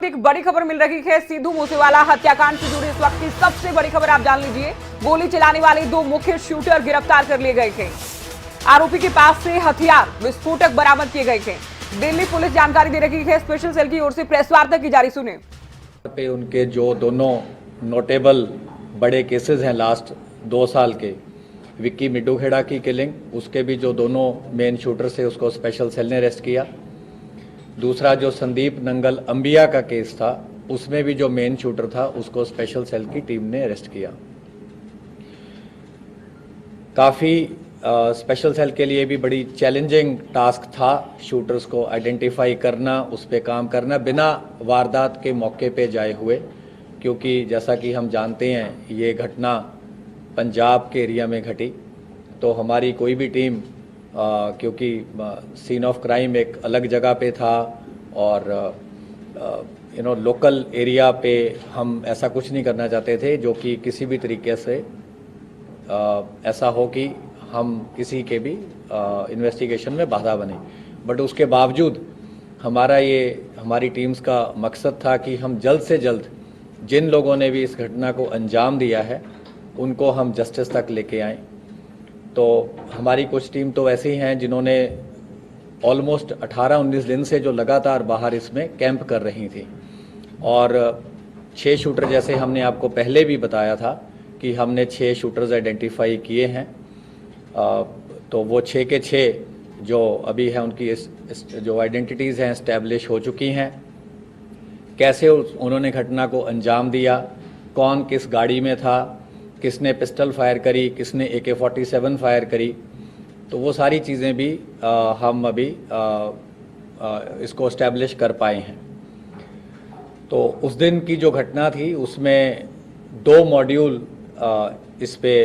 एक बड़ी खबर मिल रही है। सिद्धू मूसेवाला हत्याकांड से जुड़ी इस वक्त की सबसे बड़ी खबर आप जान लीजिए। गोली चलाने वाले दो मुख्य शूटर गिरफ्तार कर लिए गए थे। आरोपी के पास से हथियार विस्फोटक बरामद किए गए थे। दिल्ली पुलिस जानकारी दे रही है। स्पेशल सेल की ओर से प्रेस वार्ता की जा रही, सुने। पे उनके जो दोनों नोटेबल बड़े केसेस हैं लास्ट 2 साल के, विक्की मिड्डूखेड़ा की किलिंग, उसके भी जो दोनों मेन शूटर थे उसको स्पेशल सेल ने अरेस्ट किया। दूसरा जो संदीप नंगल अंबिया का केस था, उसमें भी जो मेन शूटर था उसको स्पेशल सेल की टीम ने अरेस्ट किया। काफ़ी स्पेशल सेल के लिए भी बड़ी चैलेंजिंग टास्क था शूटर्स को आइडेंटिफाई करना, उस पर काम करना बिना वारदात के मौके पे जाए हुए, क्योंकि जैसा कि हम जानते हैं ये घटना पंजाब के एरिया में घटी। तो हमारी कोई भी टीम क्योंकि सीन ऑफ क्राइम एक अलग जगह पे था और लोकल एरिया पे हम ऐसा कुछ नहीं करना चाहते थे जो कि किसी भी तरीके से ऐसा हो कि हम किसी के भी इन्वेस्टिगेशन में बाधा बने। बट उसके बावजूद हमारी टीम्स का मकसद था कि हम जल्द से जल्द जिन लोगों ने भी इस घटना को अंजाम दिया है उनको हम जस्टिस तक लेके आएँ। तो हमारी कुछ टीम तो ऐसी हैं जिन्होंने ऑलमोस्ट 18-19 दिन से जो लगातार बाहर इसमें कैंप कर रही थी, और 6 शूटर जैसे हमने आपको पहले भी बताया था कि हमने 6 शूटर्स आइडेंटिफाई किए हैं। तो वो 6 के 6 जो अभी हैं उनकी जो आइडेंटिटीज़ हैं इस्टेब्लिश हो चुकी हैं। कैसे उन्होंने घटना को अंजाम दिया, कौन किस गाड़ी में था, किसने पिस्टल फायर करी, किसने AK-47 फायर करी, तो वो सारी चीज़ें भी हम अभी इसको इस्टेब्लिश कर पाए हैं। तो उस दिन की जो घटना थी उसमें 2 मॉड्यूल इस पे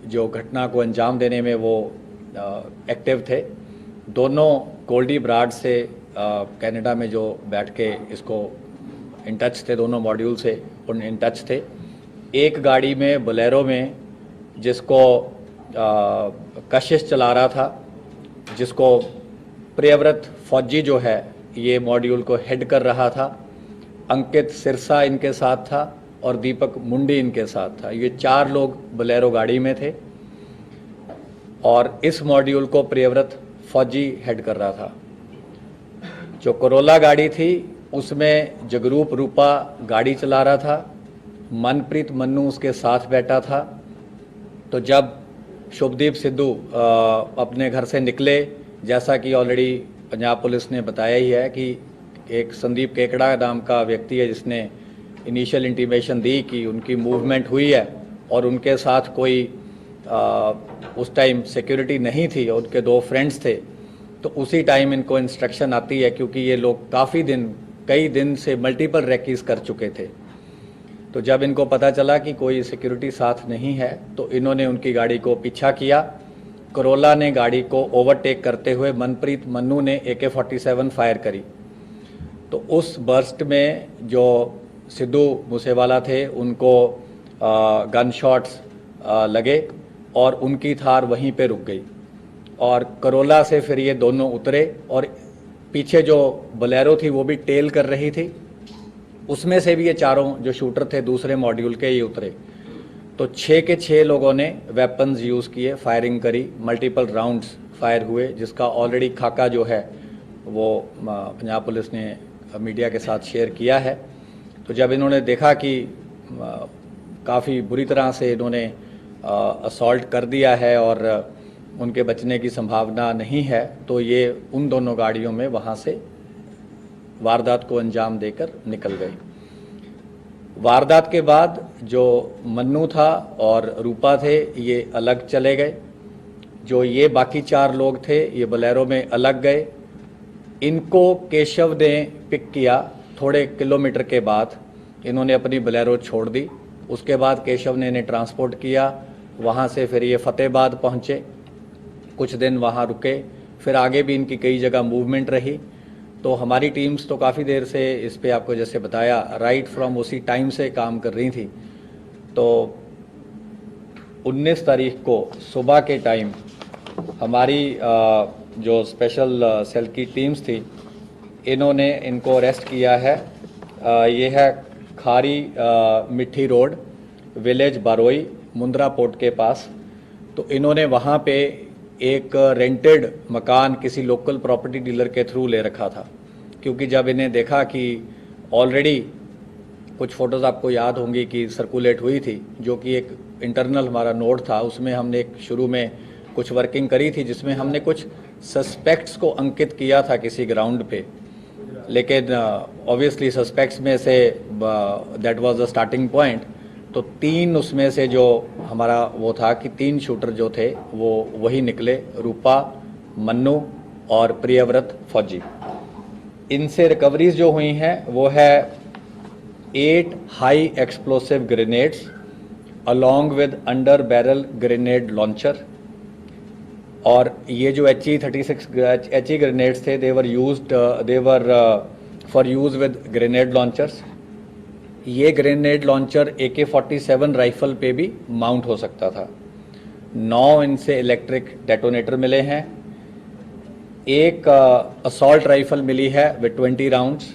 जो घटना को अंजाम देने में वो एक्टिव थे। दोनों गोल्डी ब्राड से कनाडा में जो बैठ के इसको इन टच थे, दोनों मॉड्यूल से उन इन टच थे। एक गाड़ी में बोलेरो में जिसको कशिश चला रहा था, जिसको प्रियव्रत फौजी जो है ये मॉड्यूल को हेड कर रहा था। अंकित सिरसा इनके साथ था और दीपक मुंडी इनके साथ था। ये 4 लोग बोलेरो गाड़ी में थे और इस मॉड्यूल को प्रियव्रत फौजी हेड कर रहा था। जो कोरोला गाड़ी थी उसमें जगरूप रूपा गाड़ी चला रहा था, मनप्रीत मन्नू उसके साथ बैठा था। तो जब शुभदीप सिद्धू अपने घर से निकले, जैसा कि ऑलरेडी पंजाब पुलिस ने बताया ही है कि एक संदीप केकड़ा नाम का व्यक्ति है जिसने इनिशियल इंटीमेशन दी कि उनकी मूवमेंट हुई है और उनके साथ कोई उस टाइम सिक्योरिटी नहीं थी और उनके 2 फ्रेंड्स थे। तो उसी टाइम इनको इंस्ट्रक्शन आती है, क्योंकि ये लोग कई दिन से मल्टीपल रेकीज कर चुके थे। तो जब इनको पता चला कि कोई सिक्योरिटी साथ नहीं है तो इन्होंने उनकी गाड़ी को पीछा किया। कोरोला ने गाड़ी को ओवरटेक करते हुए मनप्रीत मन्नू ने AK-47 फायर करी। तो उस बर्स्ट में जो सिद्धू मूसेवाला थे उनको गन शॉट्स लगे और उनकी थार वहीं पे रुक गई। और कोरोला से फिर ये दोनों उतरे और पीछे जो बोलेरो थी वो भी टेल कर रही थी, उसमें से भी ये 4 जो शूटर थे दूसरे मॉड्यूल के ये उतरे। तो 6 के 6 लोगों ने वेपन्स यूज़ किए, फायरिंग करी, मल्टीपल राउंड्स फायर हुए, जिसका ऑलरेडी खाका जो है वो पंजाब पुलिस ने मीडिया के साथ शेयर किया है। तो जब इन्होंने देखा कि काफ़ी बुरी तरह से इन्होंने असॉल्ट कर दिया है और उनके बचने की संभावना नहीं है, तो ये उन दोनों गाड़ियों में वहाँ से वारदात को अंजाम देकर निकल गई। वारदात के बाद जो मन्नू था और रूपा थे ये अलग चले गए। जो ये बाकी 4 लोग थे ये बोलेरो में अलग गए। इनको केशव ने पिक किया। थोड़े किलोमीटर के बाद इन्होंने अपनी बोलेरो छोड़ दी। उसके बाद केशव ने इन्हें ट्रांसपोर्ट किया। वहाँ से फिर ये फतेहाबाद पहुँचे, कुछ दिन वहाँ रुके, फिर आगे भी इनकी कई जगह मूवमेंट रही। तो हमारी टीम्स तो काफ़ी देर से इस पे आपको जैसे बताया राइट फ्रॉम उसी टाइम से काम कर रही थी। तो 19 तारीख को सुबह के टाइम हमारी जो स्पेशल सेल की टीम्स थी इन्होंने इनको अरेस्ट किया है ये है खारी मिट्टी रोड, विलेज बारोई, मुंद्रा पोर्ट के पास। तो इन्होंने वहाँ पे एक रेंटेड मकान किसी लोकल प्रॉपर्टी डीलर के थ्रू ले रखा था, क्योंकि जब इन्हें देखा कि ऑलरेडी कुछ फ़ोटोज़ आपको याद होंगी कि सर्कुलेट हुई थी, जो कि एक इंटरनल हमारा नोट था, उसमें हमने एक शुरू में कुछ वर्किंग करी थी जिसमें हमने कुछ सस्पेक्ट्स को अंकित किया था किसी ग्राउंड पे, लेकिन ऑब्वियसली सस्पेक्ट्स में say that was the starting point. तो 3 उसमें से जो हमारा वो था कि 3 शूटर जो थे वो वही निकले, रूपा, मन्नू और प्रियव्रत फौजी। इनसे रिकवरीज जो हुई हैं वो है 8 high explosive grenades along with under barrel grenade launcher. और ये जो HE-36 ग्रेनेड्स थे, they were for use with grenade launchers. ये ग्रेनेड लॉन्चर AK-47 राइफल पे भी माउंट हो सकता था। 9 इनसे इलेक्ट्रिक डेटोनेटर मिले हैं। एक असॉल्ट राइफल मिली है with 20 rounds.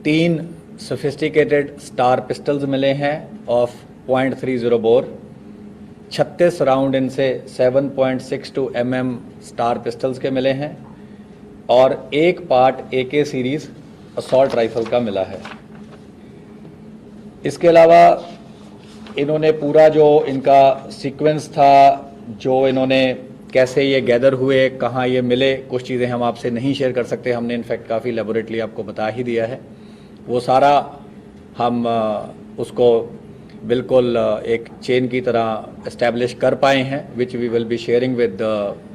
3 sophisticated star pistols मिले हैं ऑफ .30 बोर। 36 राउंड इनसे 7.62 mm स्टार पिस्टल्स के मिले हैं और एक part AK series assault rifle का मिला है। इसके अलावा इन्होंने पूरा जो इनका सीक्वेंस था, जो इन्होंने कैसे ये गैदर हुए, कहाँ ये मिले, कुछ चीज़ें हम आपसे नहीं शेयर कर सकते, हमने इनफैक्ट काफ़ी लेबोरेटली आपको बता ही दिया है। वो सारा हम उसको बिल्कुल एक चेन की तरह इस्टेब्लिश कर पाए हैं, which we will be sharing with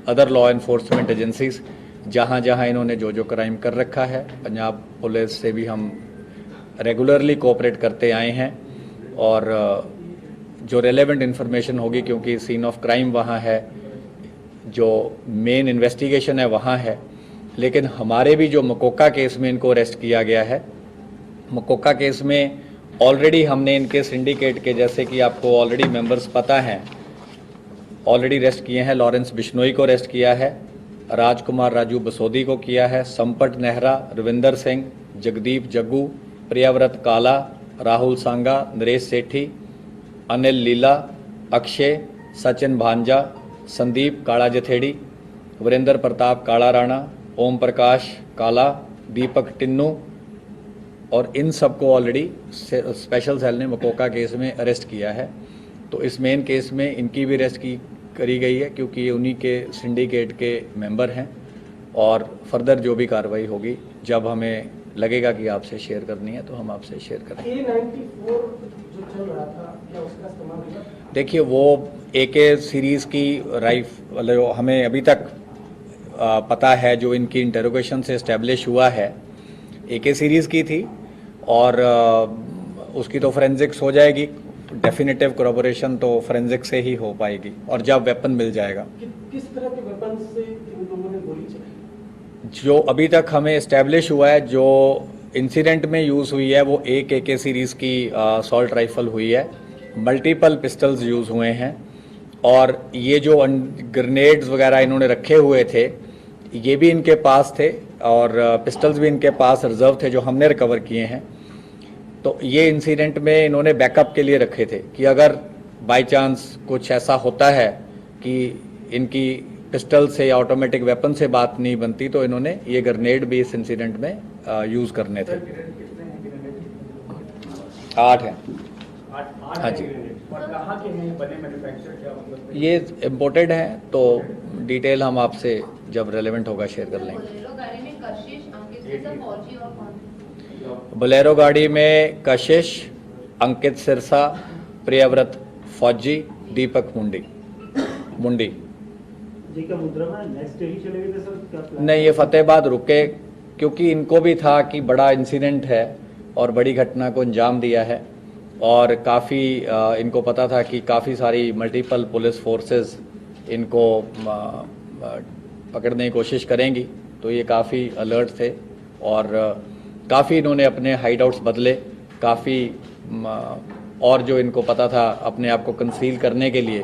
other law enforcement agencies. जहाँ जहाँ इन्होंने जो जो क्राइम कर रखा है, पंजाब पुलिस से भी हम रेगुलरली कोऑपरेट करते आए हैं और जो रेलेवेंट इन्फॉर्मेशन होगी, क्योंकि सीन ऑफ क्राइम वहाँ है, जो मेन इन्वेस्टिगेशन है वहाँ है, लेकिन हमारे भी जो मकोका केस में इनको अरेस्ट किया गया है, मकोका केस में ऑलरेडी हमने इनके सिंडिकेट के, जैसे कि आपको ऑलरेडी मेंबर्स पता हैं, ऑलरेडी अरेस्ट किए हैं। लॉरेंस बिश्नोई को अरेस्ट किया है, राजकुमार राजू बसोदी को किया है, संपट नेहरा, रविंदर सिंह, जगदीप जग्गू, प्रियव्रत काला, राहुल सांगा, नरेश सेठी, अनिल लीला, अक्षय, सचिन भांजा, संदीप काला जथेड़ी, वीरेंद्र प्रताप काला राणा, ओम प्रकाश काला, दीपक टिन्नू, और इन सबको ऑलरेडी स्पेशल सेल ने मकोका केस में अरेस्ट किया है। तो इस मेन केस में इनकी भी अरेस्ट करी गई है, क्योंकि ये उन्हीं के सिंडिकेट के मेंबर हैं। और फर्दर जो भी कार्रवाई होगी, जब हमें लगेगा कि आपसे शेयर करनी है तो हम आपसे शेयर करेंगे। A-94 जो चल रहा था, क्या उसका इस्तेमाल हुआ? देखिए, वो AK सीरीज़ की राइफल हमें अभी तक पता है, जो इनकी इंटरोगेशन से इस्टेब्लिश हुआ है, AK सीरीज़ की थी और उसकी तो फोरेंसिक्स हो जाएगी। डेफिनेटिव कोरोबोरेशन तो फोरेंसिक से ही हो पाएगी और जब वेपन मिल जाएगा। किस तरह के वेपन से इन लोगों ने गोली चलाई? जो अभी तक हमें इस्टेब्लिश हुआ है, जो इंसिडेंट में यूज़ हुई है, वो एक AK सीरीज़ की असॉल्ट राइफल हुई है। मल्टीपल पिस्टल्स यूज़ हुए हैं और ये जो ग्रेनेड्स वगैरह इन्होंने रखे हुए थे, ये भी इनके पास थे और पिस्टल्स भी इनके पास रिजर्व थे, जो हमने रिकवर किए हैं। तो ये इंसिडेंट में इन्होंने बैकअप के लिए रखे थे कि अगर बाय चांस कुछ ऐसा होता है कि इनकी पिस्टल से या ऑटोमेटिक वेपन से बात नहीं बनती, तो इन्होंने ये ग्रेनेड भी इस इंसिडेंट में यूज़ करने थे। 8 हैं। हाँ जी, कहाँ के हैं, बने मैन्युफैक्चर, क्या मतलब? ये इम्पोर्टेड हैं, तो डिटेल हम आपसे जब रेलेवेंट होगा शेयर कर लेंगे। बोलेरो गाड़ी में कशिश, अंकित सिरसा, प्रियव्रत फौजी, दीपक मुंडी। जी का मुद्रा में नेक्स्ट डे ही चले गए थे सर, क्या प्लान? नहीं, ये फतेहाबाद रुके, क्योंकि इनको भी था कि बड़ा इंसिडेंट है और बड़ी घटना को अंजाम दिया है और काफ़ी इनको पता था कि काफ़ी सारी मल्टीपल पुलिस फोर्सेस इनको पकड़ने की कोशिश करेंगी, तो ये काफ़ी अलर्ट थे और काफ़ी इन्होंने अपने हाइड आउट्स बदले, काफ़ी और जो इनको पता था अपने आप को कंसील करने के लिए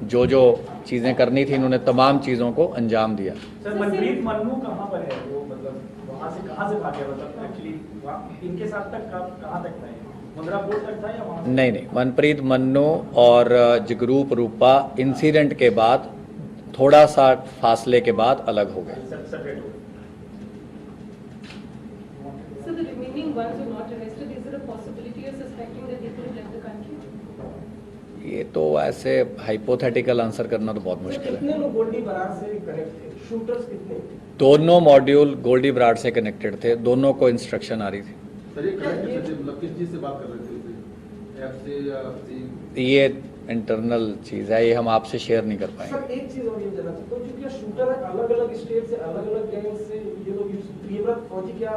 जो जो चीज़ें करनी थी, इन्होंने तमाम चीज़ों को अंजाम दिया। सर, मनप्रीत मन्नू कहाँ पर है वो, मतलब वहाँ से कहाँ से भाग गया, मतलब एक्चुअली इनके साथ तक कहाँ तक था ये? मुंद्रा पोर्ट तक था या वहाँ? नहीं, मनप्रीत मन्नू और जगरूप रूपा इंसिडेंट के बाद थोड़ा सा फासले के बाद अलग हो गए। सेपरेट हो गए। So the remaining ones who are not arrested, is there a possibility of suspecting that they could have left the country? ये तो ऐसे हाइपोथेटिकल आंसर करना तो बहुत सर, मुश्किल है। कितने लोग गोल्डी बरार से कनेक्ट थे? शूटर्स कितने थे? दोनों मॉड्यूल गोल्डी बराड़ से कनेक्टेड थे, दोनों को इंस्ट्रक्शन आ रही थी। सर, ये कनेक्ट मतलब किस चीज से बात कर रहे थे? ऐप से या ये इंटरनल चीज़ है, ये हम आपसे शेयर नहीं कर पाएंगे। सर, एक चीज और ये जानना चाहता हूँ, क्योंकि शूटर अलग अलग स्टेट से अलग अलग गैंग से ये लोग प्रियव्रत फौजी क्या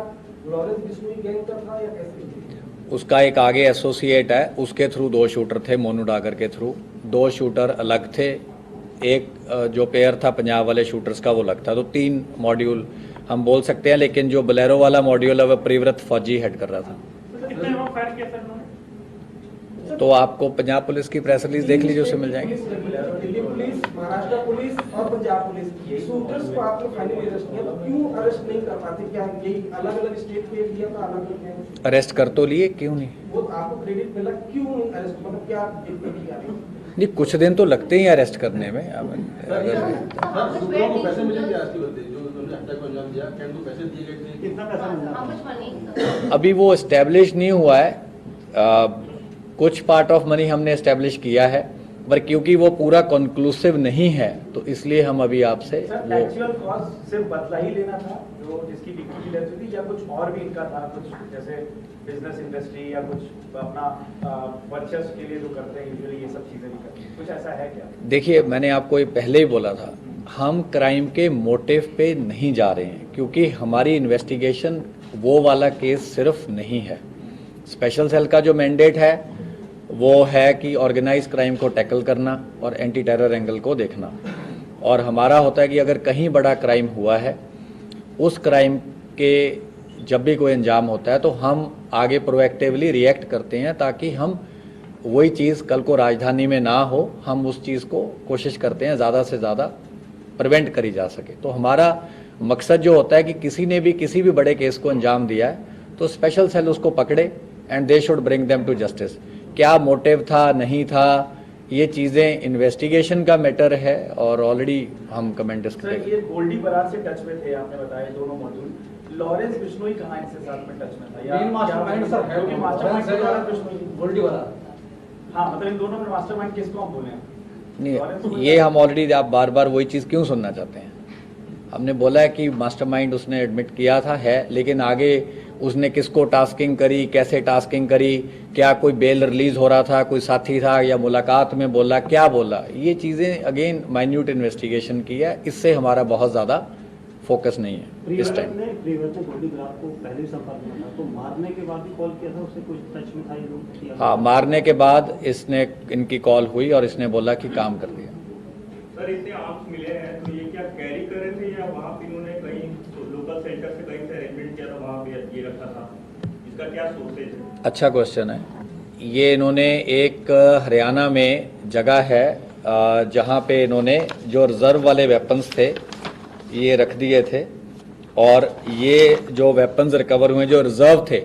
लॉरेंस बिश्नोई गैंग का था या कैसे? उसका एक आगे एसोसिएट है, उसके थ्रू 2 शूटर थे, मोनू डागर के थ्रू 2 शूटर अलग थे। एक जो पेयर था पंजाब वाले शूटर्स का वो अलग था, तो 3 मॉड्यूल हम बोल सकते हैं, लेकिन जो बोलेरो वाला मॉड्यूल है वह प्रियव्रत फौजी हेड कर रहा था। कितने लोग फायर किया सर उन्होंने? तो आपको पंजाब पुलिस की प्रेस रिलीज देख लीजिए, उससे मिल जाएंगे। दिल्ली पुलिस, महाराष्ट्र पुलिस और पंजाब पुलिस शूटर्स को आपने फाइनली अरेस्ट किया, तो क्यों अरेस्ट नहीं कर पाते? क्या यही अलग अलग स्टेट पे लिया था, अलग अलग अरेस्ट कर तो लिए, क्यों नहीं? वो आपको क्रेडिट मिला, क्यों अरेस्ट, मतलब क्या किया? नहीं, कुछ दिन तो लगते ही अरेस्ट करने में। अगर शूटरों को पैसे मिले क्या आती होते जो उन्होंने हत्या को अंजाम दिया? क्या उनको पैसे दिए गए थे? कितना पैसा मिला? अभी वो एस्टेब्लिश नहीं हुआ है। कुछ पार्ट ऑफ मनी हमने एस्टेब्लिश किया है, पर क्योंकि वो पूरा कंक्लूसिव नहीं है तो इसलिए हम अभी आपसे सर, वो एक्चुअल कॉस्ट सिर्फ बदला ही लेना था जो जिसकी डिग्री की डेथ हुई थी, या कुछ और भी इनका था, कुछ जैसे बिजनेस इंडस्ट्री या कुछ अपना वर्चस्व के लिए जो करते हैं यूजुअली ये सब चीजें भी करते हैं, कुछ ऐसा है क्या? देखिए, मैंने आपको ये पहले ही बोला था, हम क्राइम के मोटिव पे नहीं जा रहे हैं, क्योंकि हमारी इन्वेस्टिगेशन वो वाला केस सिर्फ नहीं है। स्पेशल सेल का जो मैंडेट है वो है कि ऑर्गेनाइज क्राइम को टैकल करना और एंटी टेरर एंगल को देखना, और हमारा होता है कि अगर कहीं बड़ा क्राइम हुआ है, उस क्राइम के जब भी कोई अंजाम होता है तो हम आगे प्रोएक्टिवली रिएक्ट करते हैं, ताकि हम वही चीज़ कल को राजधानी में ना हो, हम उस चीज़ को कोशिश करते हैं ज़्यादा से ज़्यादा प्रिवेंट करी जा सके। तो हमारा मकसद जो होता है कि किसी ने भी किसी भी बड़े केस को अंजाम दिया है तो स्पेशल सेल उसको पकड़े and they should bring them to justice. क्या मोटिव था, नहीं था, ये चीज़ें इन्वेस्टिगेशन का मैटर है और ऑलरेडी हम कमेंट डिस्कस सर, ये गोल्डी बरार से टच में थे, आपने बताया दोनों मॉड्यूल। लॉरेंस बिश्नोई कहाँ इनसे साथ में टच में था? या मास्टरमाइंड सर है, क्योंकि मास्टरमाइंड लॉरेंस बिश्नोई, गोल्डी बरार। हाँ, मतलब इन दोनों में मास्टरमाइंड किसको हम बोले? नहीं, ये हम ऑलरेडी, आप बार बार वही चीज़ क्यों सुनना चाहते हैं? हमने बोला है कि मास्टरमाइंड उसने एडमिट किया था, है, लेकिन आगे उसने किसको टास्किंग करी, कैसे टास्किंग करी, क्या कोई बेल रिलीज हो रहा था, कोई साथी था, या मुलाकात में बोला, क्या बोला, ये चीज़ें अगेन माइन्यूट इन्वेस्टिगेशन की है, इससे हमारा बहुत ज़्यादा फोकस नहीं है इस टाइम। प्रियव्रत ने गोल्डी बरार को पहले ही संपर्क में था, तो मारने के बाद भी कॉल किया था, उससे कुछ टच में था ये लोग? हाँ, मारने के बाद इसने इनकी कॉल हुई और इसने बोला कि काम कर दिया। सर, इतने आर्म्स मिले हैं तो ये क्या कैरी कर रहे थे या वहाँ पे इन्होंने कहीं लोकल सेंटर से कहीं से अरेंजमेंट किया था, वहाँ पे ये रखा था? इसका क्या सोर्सेज है? अच्छा क्वेश्चन है। ये इन्होंने एक हरियाणा में जगह है जहाँ पे इन्होंने जो रिजर्व वाले वेपन्स थे ये रख दिए थे, और ये जो वेपन्स रिकवर हुए जो रिजर्व थे,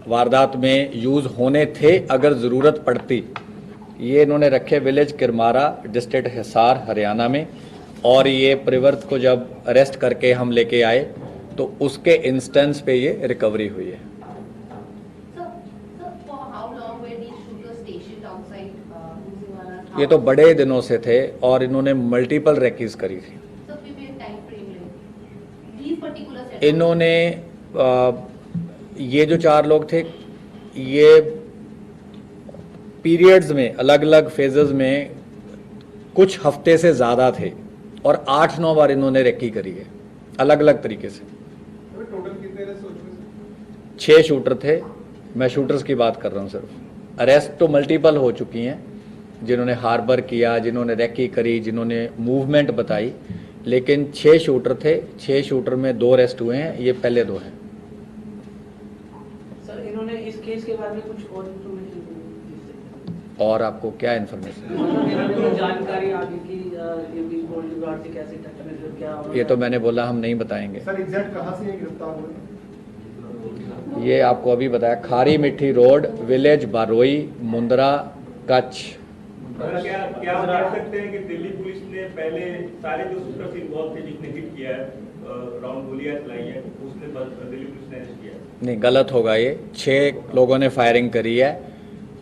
वारदात में यूज़ होने थे अगर ज़रूरत पड़ती, ये इन्होंने रखे विलेज किरमारा, डिस्ट्रिक्ट हिसार, हरियाणा में। और ये प्रियव्रत को जब अरेस्ट करके हम लेके आए तो उसके इंस्टेंस पे ये रिकवरी हुई है। ये तो बड़े दिनों से थे और इन्होंने मल्टीपल रेकीज करी थी। इन्होंने ये जो 4 लोग थे, ये पीरियड्स में, अलग अलग फेजेस में कुछ हफ्ते से ज़्यादा थे, और 8-9 बार इन्होंने रेकी करी है अलग अलग तरीके से। टोटल कितने अरेस्ट हो चुके हैं? 6 शूटर थे, मैं शूटर्स की बात कर रहा हूँ सिर्फ। अरेस्ट तो मल्टीपल हो चुकी हैं, जिन्होंने हार्बर किया, जिन्होंने रेकी करी, जिन्होंने मूवमेंट बताई, लेकिन 6 शूटर थे। 6 शूटर में 2 अरेस्ट हुए हैं, ये पहले 2 हैं। सर, इन्होंने इस केस के बारे में कुछ और इन्फॉर्मेशन? और आपको क्या इन्फॉर्मेशन? जानकारी आगे की गोल्डी बरार से कैसे टच में, क्या? ये तो मैंने बोला हम नहीं बताएंगे। सर, एग्जैक्ट कहाँ से ये गिरफ्तार हुए? ये आपको अभी बताया, खारी मिट्टी रोड, विलेज बारोई, मुंद्रा, कच्छ। क्या क्या आप कह सकते हैं कि दिल्ली पुलिस ने पहले सारे जो शूटर्स इन्वॉल्व थे जिसने हिट किया है, राउंड गोलियां चलाई है, उसने दिल्ली पुलिस ने अरेस्ट किया है? नहीं, गलत होगा ये। 6 लोगों ने फायरिंग करी है।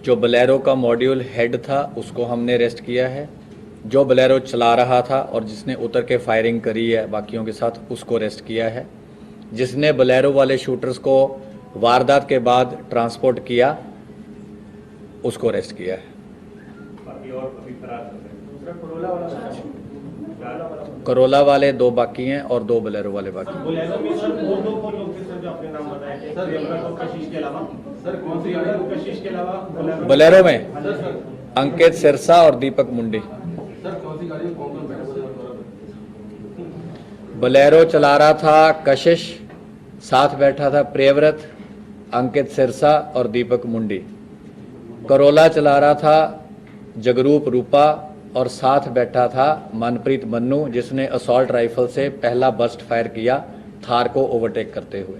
जो बोलेरो का मॉड्यूल हेड था उसको हमने अरेस्ट किया है। जो बोलेरो चला रहा था और जिसने उतर के फायरिंग करी है बाकियों के साथ, उसको अरेस्ट किया है। जिसने बोलेरो वाले शूटर्स को वारदात के बाद ट्रांसपोर्ट किया उसको अरेस्ट किया है। बाकी और अभी फरार चल रहे हैं। दूसरा कोरोला वाला करोला वाले 2 बाकी हैं और 2 बोलेरो वाले बाकी हैं। बोलेरो में सर वो दो लोग थे सर जो आपने नाम बताया थे, सर, प्रियव्रत और कशिश के अलावा। सर कौन सी गाड़ी है? कशिश के अलावा बोलेरो में सर सर अंकित सिरसा और दीपक मुंडी। सर कौन सी गाड़ी में कौन कौन बैठा हुआ था? बोलेरो चला रहा था कशिश, साथ बैठा था प्रियव्रत, अंकित सिरसा और दीपक मुंडी। करोला चला रहा था जगरूप रूपा और साथ बैठा था मनप्रीत मन्नू, जिसने असॉल्ट राइफल से पहला बस्ट फायर किया थार को ओवरटेक करते हुए।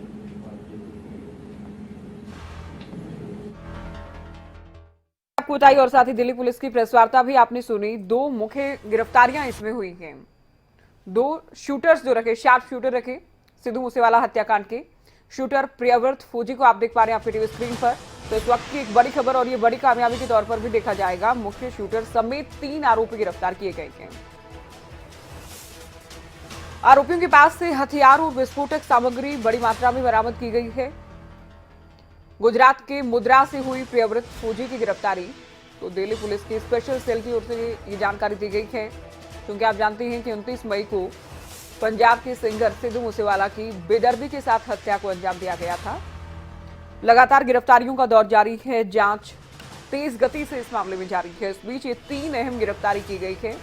आपको बताइए, और साथ ही दिल्ली पुलिस की प्रेस वार्ता भी आपने सुनी। 2 मुख्य गिरफ्तारियां इसमें हुई हैं। 2 शूटर्स जो रखे, शार्प शूटर रखे सिद्धू मूसेवाला हत्याकांड के। शूटर प्रियव्रत फौजी को आप देख पा रहे हैं आपकी टीवी स्क्रीन पर। तो इस वक्त की एक बड़ी खबर और ये बड़ी कामयाबी के तौर पर भी देखा जाएगा। मुख्य शूटर समेत 3 आरोपी गिरफ्तार किए गए हैं। आरोपियों के पास से हथियार और विस्फोटक सामग्री बड़ी मात्रा में बरामद की गई है। गुजरात के मुद्रा से हुई प्रियव्रत फौजी की गिरफ्तारी। तो दिल्ली पुलिस की स्पेशल सेल की ओर से ये जानकारी दी गई है, क्योंकि आप जानते हैं कि 29 मई को पंजाब के सिंगर सिद्धू मूसेवाला की बेदर्दी के साथ हत्या को अंजाम दिया गया था। लगातार गिरफ्तारियों का दौर जारी है, जांच तेज गति से इस मामले में जारी है। इस बीच ये 3 अहम गिरफ्तारी की गई है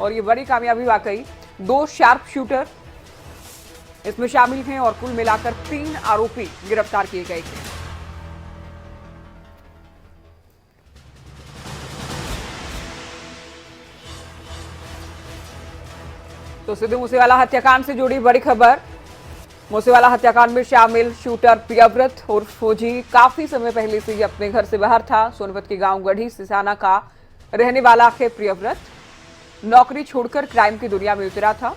और ये बड़ी कामयाबी वाकई। 2 शार्प शूटर इसमें शामिल हैं और कुल मिलाकर 3 आरोपी गिरफ्तार किए गए हैं। तो सिद्धू मूसेवाला हत्याकांड से जुड़ी बड़ी खबर। मूसेवाला हत्याकांड में शामिल शूटर प्रियव्रत और फौजी काफी समय पहले से ही अपने घर से बाहर था। सोनीपत के गांव गढ़ी सिसाना का रहने वाला है प्रियव्रत। नौकरी छोड़कर क्राइम की दुनिया में उतरा था।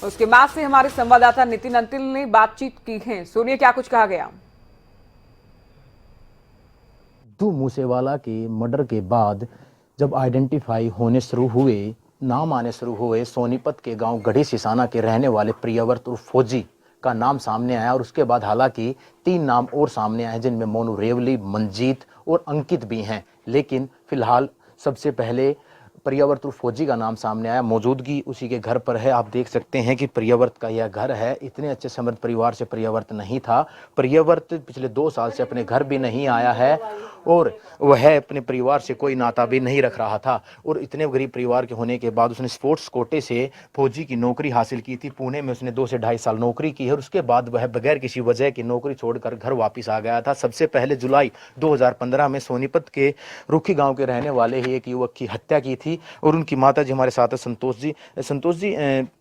उसके बाद से हमारे संवाददाता नितिन अंतिल ने बातचीत की है। सुनिए क्या कुछ कहा गया। सिद्धू मूसेवाला के मर्डर के बाद जब आइडेंटिफाई होने शुरू हुए, नाम आने शुरू हुए, सोनीपत के गांव गढ़ी सिसाना के रहने वाले प्रियव्रत और फौजी का नाम सामने आया। और उसके बाद हालांकि 3 नाम और सामने आए, जिनमें मोनू रेवली, मंजीत और अंकित भी हैं। लेकिन फिलहाल सबसे पहले प्रियव्रत और फौजी का नाम सामने आया। मौजूदगी उसी के घर पर है। आप देख सकते हैं कि प्रियव्रत का यह घर है। इतने अच्छे समृद्ध परिवार से प्रियव्रत नहीं था। प्रियव्रत पिछले 2 साल से अपने घर भी नहीं आया है और वह अपने परिवार से कोई नाता भी नहीं रख रहा था। और इतने गरीब परिवार के होने के बाद उसने स्पोर्ट्स कोटे से फौजी की नौकरी हासिल की थी। पुणे में उसने 2 से 2.5 साल नौकरी की है और उसके बाद वह बगैर किसी वजह की नौकरी छोड़कर घर वापस आ गया था। सबसे पहले जुलाई 2015 में सोनीपत के रुखी गांव के रहने वाले ही एक युवक की हत्या की थी। और उनकी माता जी हमारे साथ है संतोष जी।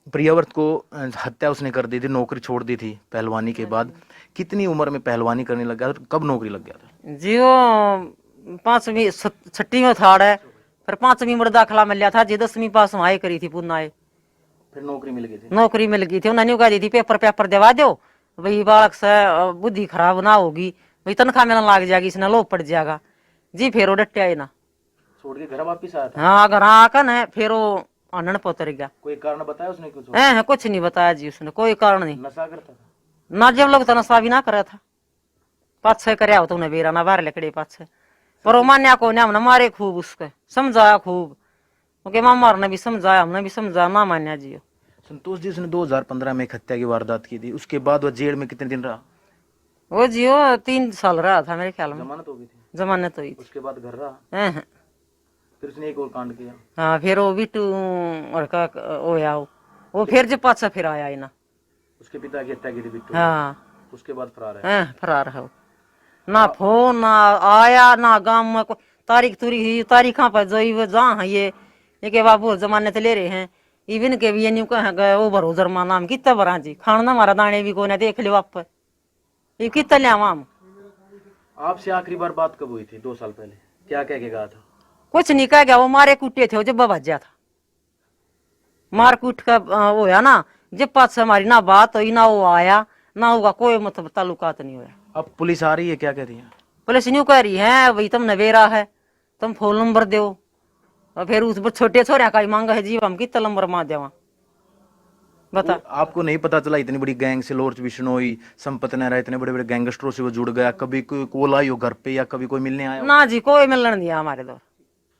प्रियव्रत को हत्या उसने कर दी थी, नौकरी छोड़ दी थी पहलवानी के बाद। कितनी उम्र में पहलवानी करने लग गया, कब नौकरी लग गया था? जी वो 5वीं 6वीं में था है, फिर 5वीं में दाखिला मिल गया था जी। 10वीं पास वहाँ करी थी पुनः आए, फिर नौकरी मिल गई थी। नौकरी मिल गई थी। उन्होंने कहा दी थी पेपर दिवा दो, वही बालक से बुद्धि खराब ना होगी, वही तनख्वाह मिलने लग जाएगी, इसने लोभ पड़ जाएगा जी। फिर वो डटे आए ना, छोड़ के घर वापिस आया था। हाँ घर आकर न फिर वो अनन पोतर गया। कोई कारण बताया उसने? कुछ कुछ नहीं बताया जी उसने, कोई कारण नहीं। नशा करता था ना, जब लोग तो नशा भी ना करा था। 5-6 करया हो तो उन्हें बेरा ना बाहर लकड़े 5-6 पर वो मान्या को ने हमने मारे खूब, उसके समझाया खूब, ओके मामा ने भी समझाया, हमने भी समझाया, ना मान्या जी। संतोष जी उसने 2015 में एक हत्या की वारदात की थी। उसके बाद वह जेल में कितने दिन रहा? वो जी वो 3 साल रहा था मेरे ख्याल में। जमानत हो गई थी? जमानत हुई थी। उसके बाद घर रहा? फिर उसने एक और कांड किया। हाँ फिर वो बिट्टू और का होया वो फिर जब पाछा फिर आया ना, उसके पिता की हत्या की थी बिट्टू। हाँ उसके बाद फरार है। फरार है। ना फोन ना आया ना गांव में तारीख तुरी तारीखा पर जो जहाँ है ये के बाबू जमानत ले रहे हैं, इवन के भी ये न्यू कह गए वो भरोजर मा नाम कितना बरा जी खाना हमारा दाने भी कोने देख लियो आप ये कितना लिया हम आपसे आखिरी बार बात कब हुई थी 2 साल पहले? क्या कह के कहा था? कुछ नहीं कह गया वो मारे कूटे थे वो जब बजा था मार कूट का वो है ना जब पास से हमारी ना बात हुई ना वो आया ना होगा कोई मतलब ताल्लुकात नहीं हुआ। अब पुलिस आ रही है, क्या कह रही है? पुलिस न्यू कह रही है भाई तुम नवेरा है तुम फोन नंबर दो और फिर उस पर छोटे छोरा का ही मांगा है जी हम कितना नंबर मार देवा बता। आपको नहीं पता चला इतनी बड़ी गैंग से लोर्च बिश्नोई संपत नेहरा इतने बड़े बड़े गैंगस्टरों से वो जुड़ गया? कभी कोई कॉल आई हो घर पे या कभी कोई मिलने आया? ना जी कोई मिलने नहीं आया हमारे दौर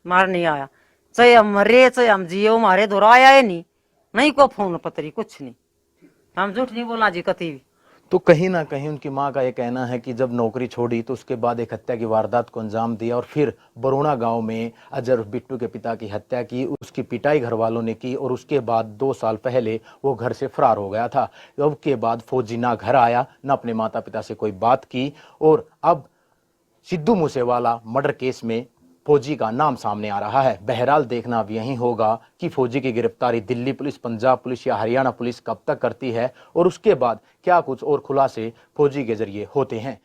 मार नहीं आया चाहे हम मरे चाहे हम जिये हमारे दौर आया ही नहीं को फोन पत्री कुछ नहीं हम झूठ नहीं बोला जी कभी भी। तो कहीं ना कहीं उनकी मां का ये कहना है कि जब नौकरी छोड़ी तो उसके बाद एक हत्या की वारदात को अंजाम दिया और फिर बरोना गांव में अजहर बिट्टू के पिता की हत्या की, उसकी पिटाई घर वालों ने की और उसके बाद 2 साल पहले वो घर से फरार हो गया था। अब के बाद फौजी ना घर आया ना अपने माता पिता से कोई बात की और अब सिद्धू मूसेवाला मर्डर केस में फौजी का नाम सामने आ रहा है। बहरहाल देखना अब यही होगा कि फौजी की गिरफ्तारी दिल्ली पुलिस, पंजाब पुलिस या हरियाणा पुलिस कब तक करती है और उसके बाद क्या कुछ और खुलासे फौजी के जरिए होते हैं।